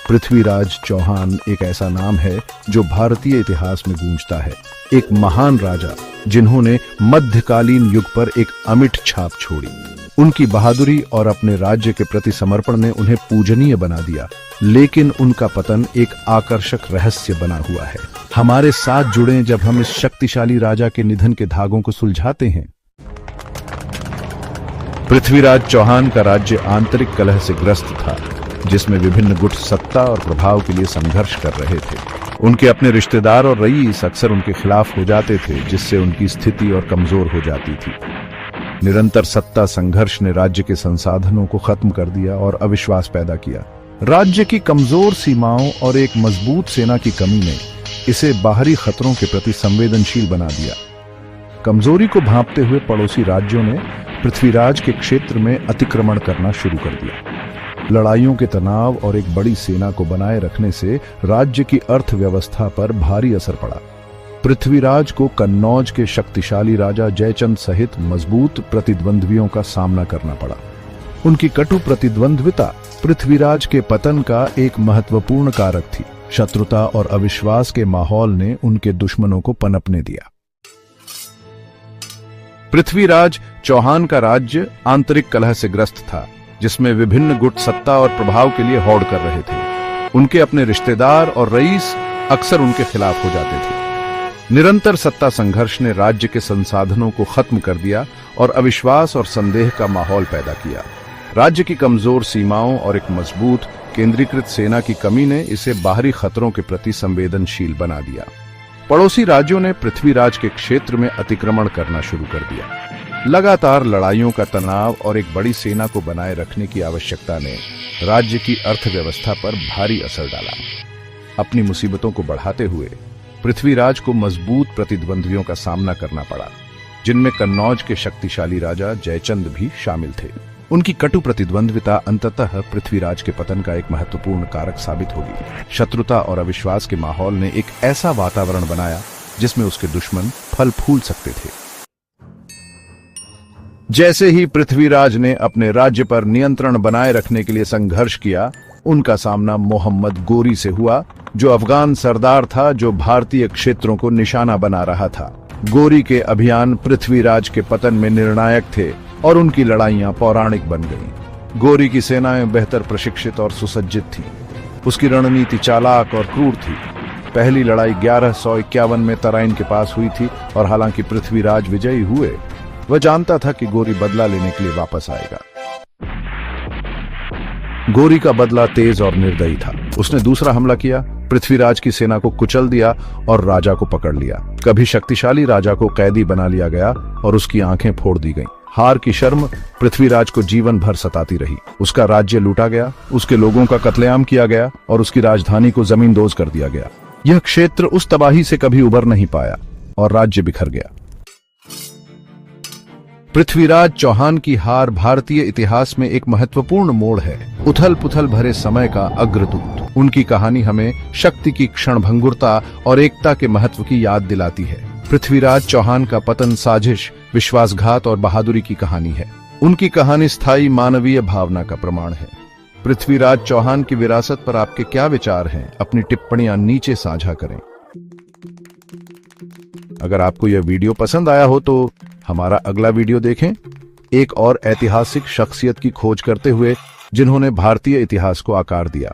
पृथ्वीराज चौहान एक ऐसा नाम है जो भारतीय इतिहास में गूंजता है। एक महान राजा जिन्होंने मध्यकालीन युग पर एक अमिट छाप छोड़ी। उनकी बहादुरी और अपने राज्य के प्रति समर्पण ने उन्हें पूजनीय बना दिया, लेकिन उनका पतन एक आकर्षक रहस्य बना हुआ है। हमारे साथ जुड़ें जब हम इस शक्तिशाली राजा के निधन के धागों को सुलझाते हैं। पृथ्वीराज चौहान का राज्य आंतरिक कलह से ग्रस्त था, जिसमें विभिन्न गुट सत्ता और प्रभाव के लिए संघर्ष कर रहे थे। उनके अपने रिश्तेदार और रईस अक्सर उनके खिलाफ हो जाते थे, जिससे उनकी स्थिति और कमजोर हो जाती थी। निरंतर सत्ता संघर्ष ने राज्य के संसाधनों को खत्म कर दिया और अविश्वास पैदा किया। राज्य की कमजोर सीमाओं और एक मजबूत सेना की कमी ने इसे बाहरी खतरों के प्रति संवेदनशील बना दिया। कमजोरी को भांपते हुए पड़ोसी राज्यों ने पृथ्वीराज के क्षेत्र में अतिक्रमण करना शुरू कर दिया। लड़ाइयों के तनाव और एक बड़ी सेना को बनाए रखने से राज्य की अर्थव्यवस्था पर भारी असर पड़ा। पृथ्वीराज को कन्नौज के शक्तिशाली राजा जयचंद सहित मजबूत प्रतिद्वंद्वियों का सामना करना पड़ा। उनकी कटु प्रतिद्वंद्विता पृथ्वीराज के पतन का एक महत्वपूर्ण कारक थी। शत्रुता और अविश्वास के माहौल ने उनके दुश्मनों को पनपने दिया। पृथ्वीराज चौहान का राज्य आंतरिक कलह से ग्रस्त था, जिसमें विभिन्न गुट सत्ता और प्रभाव के लिए होड़ कर रहे थे। उनके अपने रिश्तेदार और रईस अक्सर उनके खिलाफ हो जाते थे। निरंतर सत्ता संघर्ष ने राज्य के संसाधनों को खत्म कर दिया और अविश्वास और संदेह का माहौल पैदा किया। राज्य की कमजोर सीमाओं और एक मजबूत केंद्रीकृत सेना की कमी ने इसे बाहरी खतरों के प्रति संवेदनशील बना दिया। पड़ोसी राज्यों ने पृथ्वीराज के क्षेत्र में अतिक्रमण करना शुरू कर दिया। लगातार लड़ाइयों का तनाव और एक बड़ी सेना को बनाए रखने की आवश्यकता ने राज्य की अर्थव्यवस्था पर भारी असर डाला। अपनी मुसीबतों को बढ़ाते हुए पृथ्वीराज को मजबूत प्रतिद्वंद्वियों का सामना करना पड़ा, जिनमें कन्नौज के शक्तिशाली राजा जयचंद भी शामिल थे। उनकी कटु प्रतिद्वंद्विता अंततः पृथ्वीराज के पतन का एक महत्वपूर्ण कारक साबित होगी। शत्रुता और अविश्वास के माहौल ने एक ऐसा वातावरण बनाया जिसमें उसके दुश्मन फल फूल सकते थे। जैसे ही पृथ्वीराज ने अपने राज्य पर नियंत्रण बनाए रखने के लिए संघर्ष किया, उनका सामना मोहम्मद गोरी से हुआ, जो अफगान सरदार था जो भारतीय क्षेत्रों को निशाना बना रहा था। गोरी के अभियान पृथ्वीराज के पतन में निर्णायक थे और उनकी लड़ाइयां पौराणिक बन गईं। गोरी की सेनाएं बेहतर प्रशिक्षित और सुसज्जित थीं। उसकी रणनीति चालाक और क्रूर थी। पहली लड़ाई 1151 में तराइन के पास हुई थी और हालांकि पृथ्वीराज विजयी हुए, वह जानता था कि गोरी बदला लेने के लिए वापस आएगा। गोरी का बदला तेज और निर्दयी था। उसने दूसरा हमला किया, पृथ्वीराज की सेना को कुचल दिया और राजा को पकड़ लिया। कभी शक्तिशाली राजा को कैदी बना लिया गया और उसकी आंखें फोड़ दी गईं। हार की शर्म पृथ्वीराज को जीवन भर सताती रही। उसका राज्य लूटा गया, उसके लोगों का कत्लेआम किया गया और उसकी राजधानी को जमींदोज कर दिया गया। यह क्षेत्र उस तबाही से कभी उबर नहीं पाया और राज्य बिखर गया। पृथ्वीराज चौहान की हार भारतीय इतिहास में एक महत्वपूर्ण मोड़ है। उथल पुथल भरे समय का अग्रदूत। उनकी कहानी हमें शक्ति की क्षणभंगुरता और एकता के महत्व की याद दिलाती है। पृथ्वीराज चौहान का पतन साजिश, विश्वासघात और बहादुरी की कहानी है। उनकी कहानी स्थायी मानवीय भावना का प्रमाण है। पृथ्वीराज चौहान की विरासत पर आपके क्या विचार हैं? अपनी टिप्पणियां नीचे साझा करें। अगर आपको यह वीडियो पसंद आया हो तो हमारा अगला वीडियो देखें। एक और ऐतिहासिक शख्सियत की खोज करते हुए जिन्होंने भारतीय इतिहास को आकार दिया।